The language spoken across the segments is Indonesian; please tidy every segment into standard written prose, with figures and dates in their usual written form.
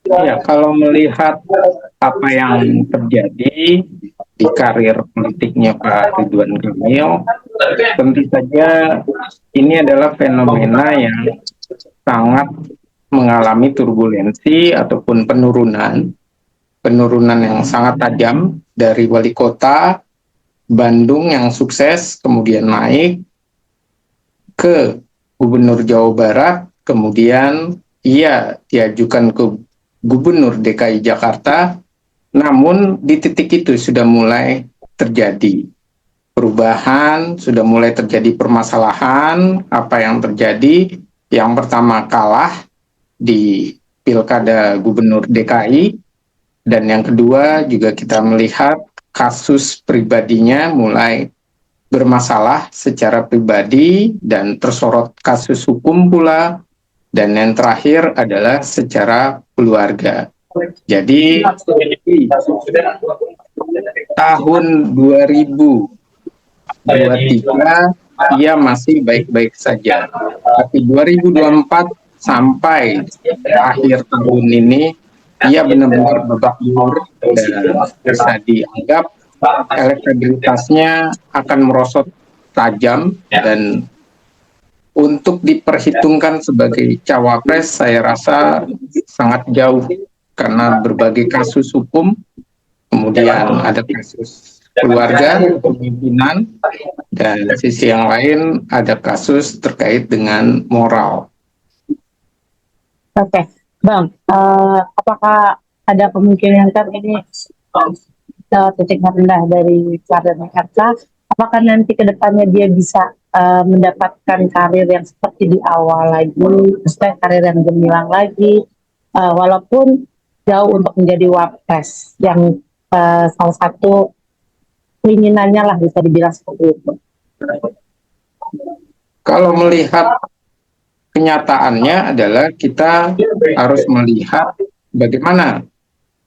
Ya, kalau melihat apa yang terjadi di karir politiknya Pak Ridwan Kamil, tentu saja ini adalah fenomena yang sangat mengalami turbulensi ataupun penurunan yang sangat tajam dari wali kota Bandung yang sukses, kemudian naik ke Gubernur Jawa Barat, kemudian ia diajukan ke Gubernur DKI Jakarta, namun di titik itu sudah mulai terjadi perubahan, sudah mulai terjadi permasalahan. Apa yang terjadi? Yang pertama kalah di Pilkada Gubernur DKI, dan yang kedua juga kita melihat kasus pribadinya mulai bermasalah secara pribadi dan tersorot kasus hukum pula, dan yang terakhir adalah secara keluarga. Jadi tahun 2023 ia masih baik-baik saja, tapi 2024 sampai akhir tahun ini ia benar-benar babak belur dan bisa dianggap elektabilitasnya akan merosot tajam, dan untuk diperhitungkan sebagai cawapres saya rasa sangat jauh karena berbagai kasus hukum, kemudian ada kasus keluarga, kepemimpinan, dan sisi yang lain ada kasus terkait dengan moral. Oke, Bang, apakah ada kemungkinan kan ini titik rendah dari karir Jakarta, apakah nanti ke depannya dia bisa mendapatkan karir yang seperti di awal lagi, maksudnya karir yang gemilang lagi, walaupun jauh untuk menjadi wapres yang salah satu keinginannya lah bisa dibilang seperti itu. Kalau melihat kenyataannya adalah kita harus melihat bagaimana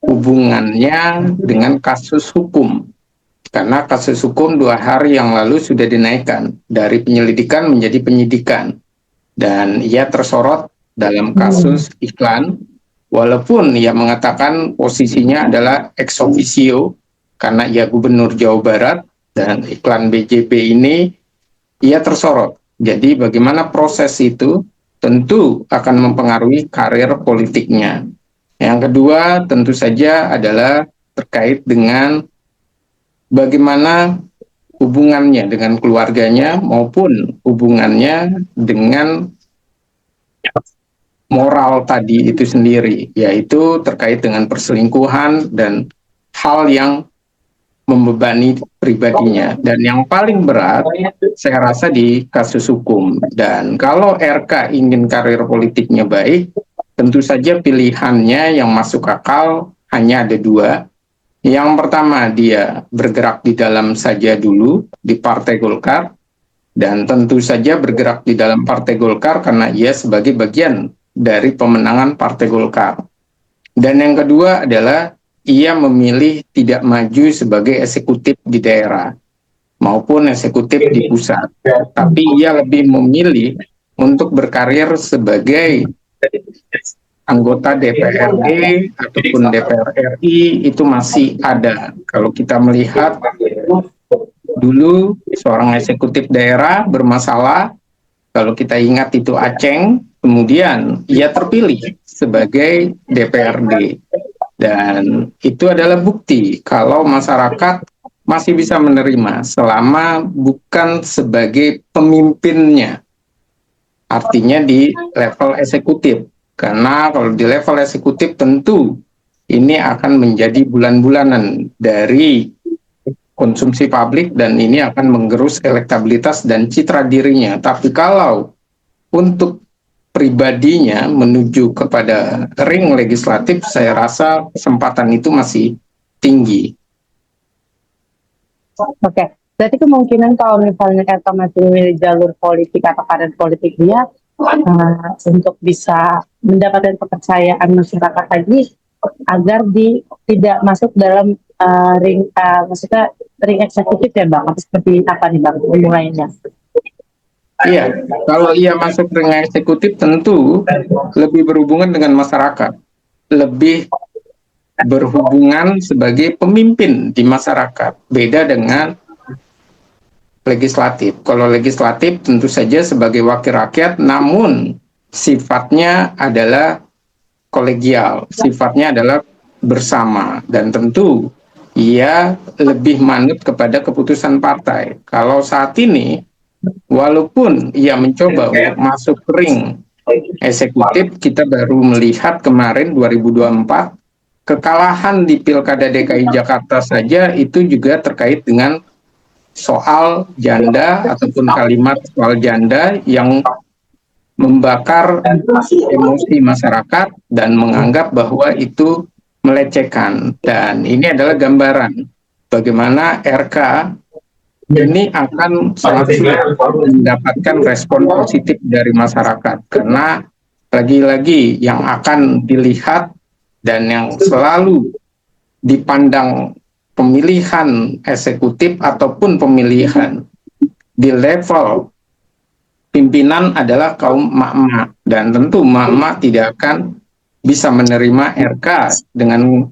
hubungannya dengan kasus hukum. Karena kasus hukum 2 hari yang lalu sudah dinaikkan dari penyelidikan menjadi penyidikan. Dan ia tersorot dalam kasus iklan, walaupun ia mengatakan posisinya adalah ex officio, karena ia gubernur Jawa Barat, dan iklan BJP ini ia tersorot. Jadi bagaimana proses itu tentu akan mempengaruhi karir politiknya. Yang kedua tentu saja adalah terkait dengan bagaimana hubungannya dengan keluarganya maupun hubungannya dengan moral tadi itu sendiri, yaitu terkait dengan perselingkuhan dan hal yang membebani pribadinya. Dan yang paling berat saya rasa di kasus hukum. Dan kalau RK ingin karir politiknya baik, tentu saja pilihannya yang masuk akal hanya ada 2. Yang pertama, dia bergerak di dalam saja dulu di Partai Golkar, dan tentu saja bergerak di dalam Partai Golkar karena ia sebagai bagian dari pemenangan Partai Golkar. Dan yang kedua adalah ia memilih tidak maju sebagai eksekutif di daerah maupun eksekutif di pusat, tapi ia lebih memilih untuk berkarir sebagai anggota DPRD ataupun DPR RI. Itu masih ada. Kalau kita melihat dulu seorang eksekutif daerah bermasalah, kalau kita ingat itu Aceng, kemudian ia terpilih sebagai DPRD. Dan itu adalah bukti kalau masyarakat masih bisa menerima selama bukan sebagai pemimpinnya. Artinya di level eksekutif. Karena kalau di level eksekutif tentu ini akan menjadi bulan-bulanan dari konsumsi publik, dan ini akan menggerus elektabilitas dan citra dirinya. Tapi kalau untuk pribadinya menuju kepada ring legislatif, saya rasa kesempatan itu masih tinggi. Oke, berarti kemungkinan kalau misalnya kita masih memilih jalur politik atau karir politik dia untuk bisa mendapatkan kepercayaan masyarakat lagi agar tidak masuk dalam maksudnya ring eksekutif ya Bang, atau seperti apa nih Bang mulainya? Iya, kalau ia masuk dengan eksekutif tentu lebih berhubungan dengan masyarakat, lebih berhubungan sebagai pemimpin di masyarakat. Beda dengan legislatif. Kalau legislatif tentu saja sebagai wakil rakyat, namun sifatnya adalah kolegial, sifatnya adalah bersama, dan tentu ia lebih manut kepada keputusan partai. Kalau saat ini, walaupun ia mencoba untuk masuk ke ring eksekutif, kita baru melihat kemarin 2024 kekalahan di Pilkada DKI Jakarta saja itu juga terkait dengan soal janda ataupun kalimat soal janda yang membakar emosi masyarakat dan menganggap bahwa itu melecehkan. Dan ini adalah gambaran bagaimana RK ini akan sangat sulit mendapatkan respon positif dari masyarakat, karena lagi-lagi yang akan dilihat dan yang selalu dipandang pemilihan eksekutif ataupun pemilihan di level pimpinan adalah kaum emak-emak, dan tentu emak-emak tidak akan bisa menerima RK dengan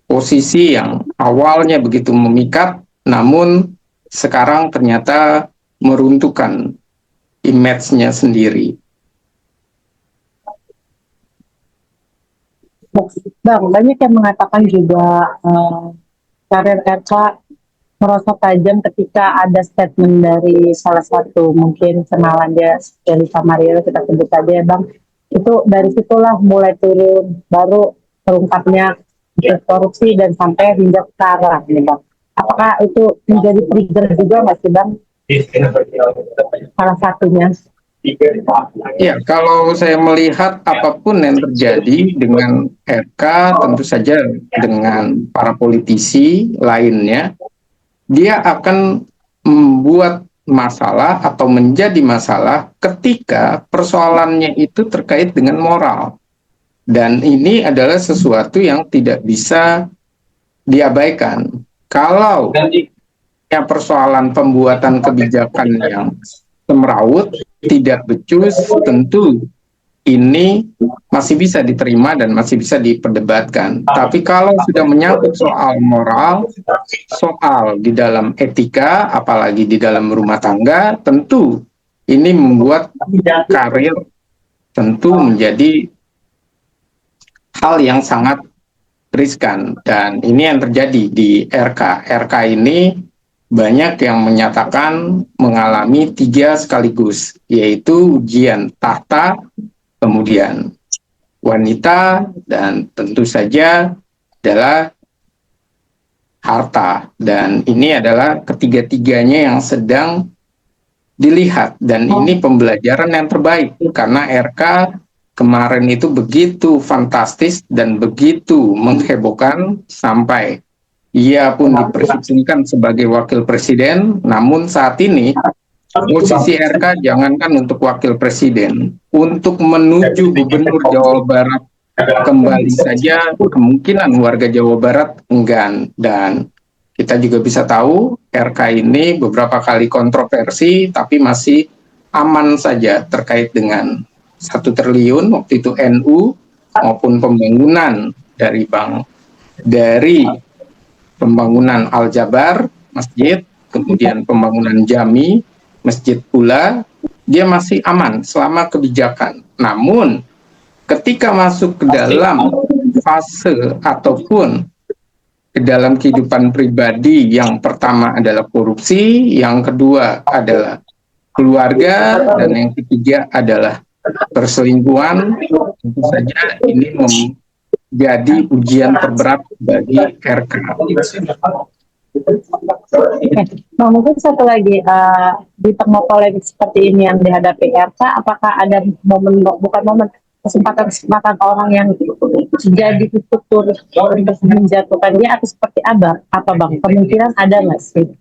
posisi yang awalnya begitu memikat, namun sekarang ternyata meruntuhkan image-nya sendiri. Bang, banyak yang mengatakan juga karir RK merosot tajam ketika ada statement dari salah satu mungkin kenalan dia dari Samario, kita sebut saja ya Bang, itu dari situlah mulai turun, baru terungkapnya korupsi dan sampai hingga sekarang nih Bang. Apakah itu menjadi trigger juga nggak sih Bang? Salah satunya. Ya, kalau saya melihat apapun yang terjadi dengan RK, tentu saja dengan para politisi lainnya, dia akan membuat masalah atau menjadi masalah ketika persoalannya itu terkait dengan moral. Dan ini adalah sesuatu yang tidak bisa diabaikan. Kalau persoalan pembuatan kebijakan yang semrawut, tidak becus, tentu ini masih bisa diterima dan masih bisa diperdebatkan. Tapi kalau sudah menyangkut soal moral, soal di dalam etika, apalagi di dalam rumah tangga, tentu ini membuat karir tentu menjadi hal yang sangat riskan. Dan ini yang terjadi di RK. RK ini banyak yang menyatakan mengalami 3 sekaligus, yaitu ujian tahta, kemudian wanita, dan tentu saja adalah harta. Dan ini adalah ketiga-tiganya yang sedang dilihat, dan ini pembelajaran yang terbaik karena RK kemarin itu begitu fantastis dan begitu menghebohkan sampai ia pun diperhitungkan sebagai wakil presiden. Namun saat ini posisi RK jangankan untuk wakil presiden, untuk menuju gubernur Jawa Barat kembali saja kemungkinan warga Jawa Barat enggan. Dan kita juga bisa tahu RK ini beberapa kali kontroversi tapi masih aman saja terkait dengan 1 triliun waktu itu NU, maupun pembangunan dari pembangunan Al-Jabar, masjid, kemudian pembangunan Jami, masjid pula, dia masih aman selama kebijakan. Namun ketika masuk ke dalam fase ataupun ke dalam kehidupan pribadi, yang pertama adalah korupsi, yang kedua adalah keluarga, dan yang ketiga adalah perselingkuhan, tentu saja ini menjadi ujian terberat bagi RK. Nah, mungkin satu lagi, di tengah polemik seperti ini yang dihadapi RK, apakah ada momen, bukan momen, kesempatan orang yang jadi struktur untuk menjatuhkan dia, atau seperti apa Bang? Kemungkinan ada nggak sih?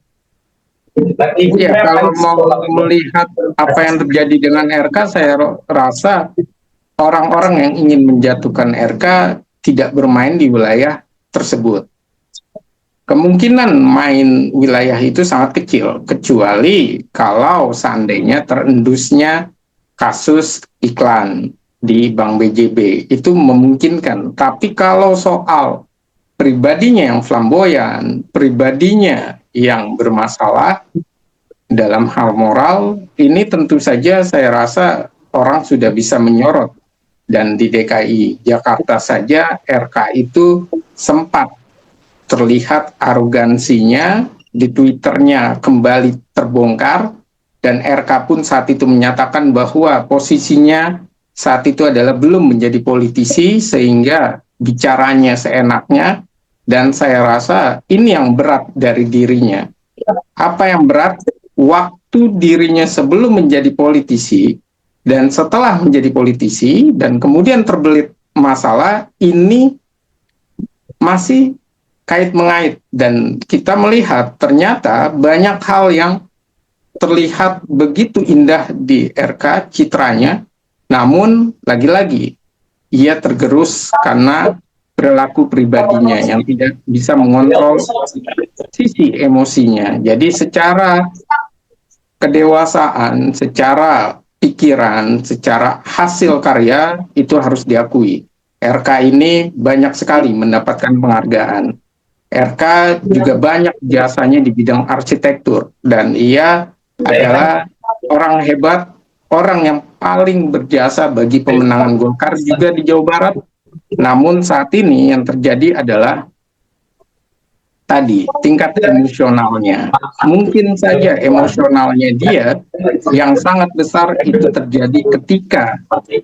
Ya, kalau mau melihat apa yang terjadi dengan RK, saya rasa orang-orang yang ingin menjatuhkan RK tidak bermain di wilayah tersebut. kemungkinan main wilayah itu sangat kecil, kecuali kalau seandainya terendusnya kasus iklan di Bank BJB, itu memungkinkan. Tapi kalau soal pribadinya yang flamboyan, pribadinya yang bermasalah dalam hal moral, ini tentu saja saya rasa orang sudah bisa menyorot. Dan di DKI Jakarta saja RK itu sempat terlihat arogansinya, di Twitternya kembali terbongkar, dan RK pun saat itu menyatakan bahwa posisinya saat itu adalah belum menjadi politisi sehingga bicaranya seenaknya, dan saya rasa ini yang berat dari dirinya. Apa yang berat? Waktu dirinya sebelum menjadi politisi dan setelah menjadi politisi dan kemudian terbelit masalah, ini masih kait-mengait, dan kita melihat ternyata banyak hal yang terlihat begitu indah di RK citranya, namun lagi-lagi ia tergerus karena perilaku pribadinya yang tidak bisa mengontrol sisi emosinya. Jadi secara kedewasaan, secara pikiran, secara hasil karya itu harus diakui. RK ini banyak sekali mendapatkan penghargaan. RK juga banyak jasanya di bidang arsitektur, dan ia adalah orang hebat, orang yang paling berjasa bagi pemenangan Golkar juga di Jawa Barat. Namun saat ini yang terjadi adalah tadi tingkat emosionalnya. Mungkin saja emosionalnya dia yang sangat besar itu terjadi ketika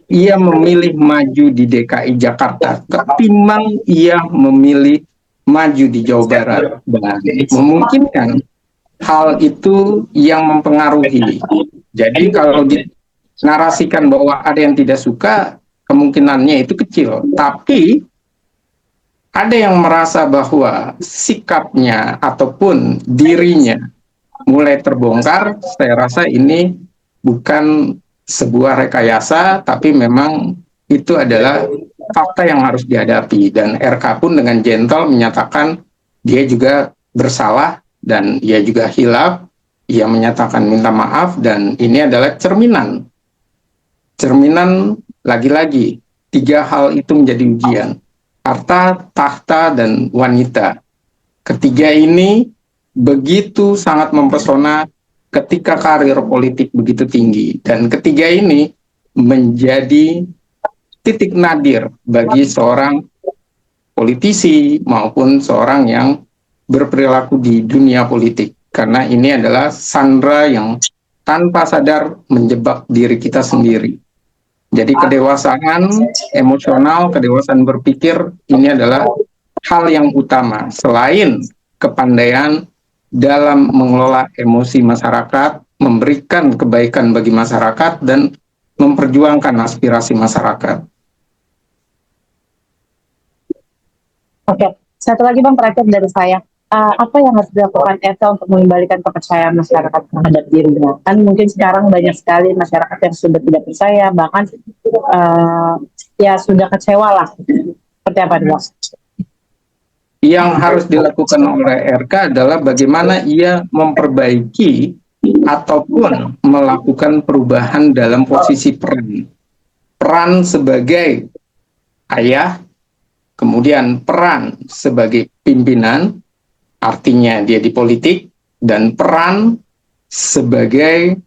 ia memilih maju di DKI Jakarta ketimbang ia memilih maju di Jawa Barat, dan memungkinkan hal itu yang mempengaruhi. Jadi kalau dinarasikan bahwa ada yang tidak suka, kemungkinannya itu kecil. Tapi ada yang merasa bahwa sikapnya ataupun dirinya mulai terbongkar. Saya rasa ini bukan sebuah rekayasa, tapi memang itu adalah fakta yang harus dihadapi. Dan RK pun dengan gentle menyatakan dia juga bersalah dan ia juga hilaf. Ia menyatakan minta maaf, dan ini adalah cerminan. Cerminan lagi-lagi, tiga hal itu menjadi ujian. Harta, tahta, dan wanita. Ketiga ini begitu sangat mempesona ketika karir politik begitu tinggi. Dan ketiga ini menjadi titik nadir bagi seorang politisi maupun seorang yang berperilaku di dunia politik. Karena ini adalah sandera yang tanpa sadar menjebak diri kita sendiri. Jadi kedewasaan emosional, kedewasaan berpikir ini adalah hal yang utama selain kepandaian dalam mengelola emosi masyarakat, memberikan kebaikan bagi masyarakat, dan memperjuangkan aspirasi masyarakat. Oke, satu lagi Bang terakhir dari saya. Apa yang harus dilakukan Eka untuk mengembalikan kepercayaan masyarakat terhadap dirinya? Kan mungkin sekarang banyak sekali masyarakat yang sudah tidak percaya, bahkan ya sudah kecewa lah. Seperti apa nih Bang? Yang harus dilakukan oleh RK adalah bagaimana ia memperbaiki ataupun melakukan perubahan dalam posisi peran. Peran sebagai ayah, kemudian peran sebagai pimpinan, artinya dia di politik, dan peran sebagai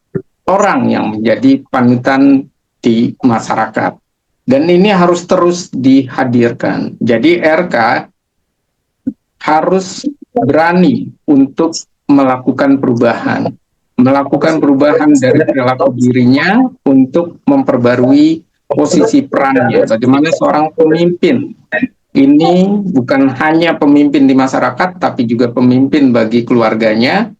orang yang menjadi panutan di masyarakat. Dan ini harus terus dihadirkan. Jadi RK harus berani untuk melakukan perubahan dari perilaku dirinya untuk memperbarui posisi perannya. Bagaimana seorang pemimpin ini bukan hanya pemimpin di masyarakat, tapi juga pemimpin bagi keluarganya.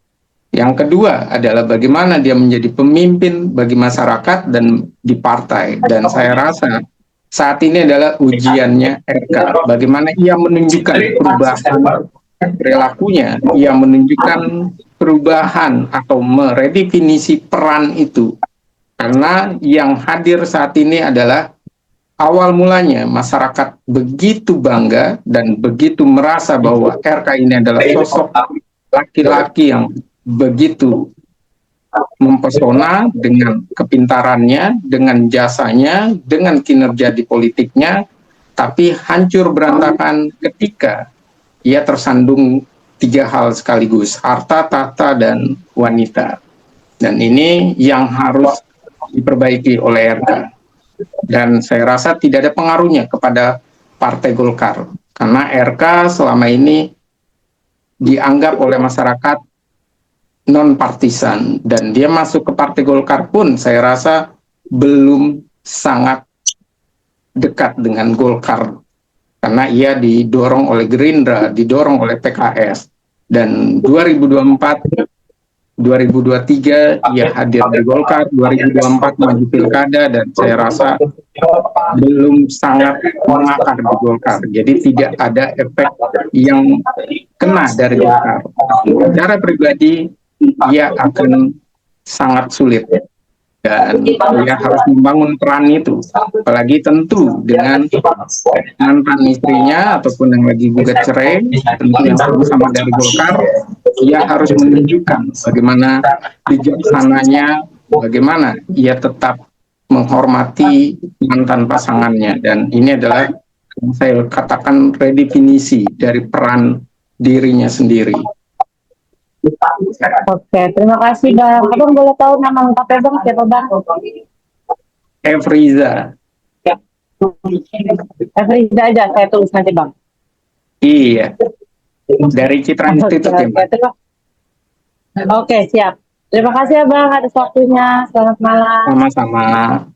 Yang kedua adalah bagaimana dia menjadi pemimpin bagi masyarakat dan di partai. Dan saya rasa saat ini adalah ujiannya RK. Bagaimana ia menunjukkan perubahan perilakunya, ia menunjukkan perubahan atau meredefinisi peran itu. Karena yang hadir saat ini adalah awal mulanya masyarakat begitu bangga dan begitu merasa bahwa RK ini adalah sosok laki-laki yang begitu mempesona dengan kepintarannya, dengan jasanya, dengan kinerja di politiknya, tapi hancur berantakan ketika ia tersandung 3 hal sekaligus, harta, tahta, dan wanita. Dan ini yang harus diperbaiki oleh RK. Dan saya rasa tidak ada pengaruhnya kepada Partai Golkar, karena RK selama ini dianggap oleh masyarakat non partisan, dan dia masuk ke Partai Golkar pun saya rasa belum sangat dekat dengan Golkar, karena ia didorong oleh Gerindra, didorong oleh PKS, dan 2024 2023 ia hadir di Golkar, 2024 maju pilkada, dan saya rasa belum sangat mengakar di Golkar. Jadi tidak ada efek yang kena dari Golkar. Secara pribadi ia akan sangat sulit, dan ia harus membangun peran itu, apalagi tentu dengan mantan istrinya ataupun yang lagi gugat cerai, tentu yang sama-sama dari Golkar, ia harus menunjukkan bagaimana bijaksananya, bagaimana ia tetap menghormati mantan pasangannya, dan ini adalah saya katakan redefinisi dari peran dirinya sendiri. Oke, terima kasih Bang. Abang boleh tahu nama lengkapnya Bang siapa Bang? Efriza. Efriza aja, saya tulis nanti Bang. Iya. Dari Citra Institute ya, Mbak. Oke, siap. Terima kasih ya Bang atas waktunya. Selamat malam. Sama-sama.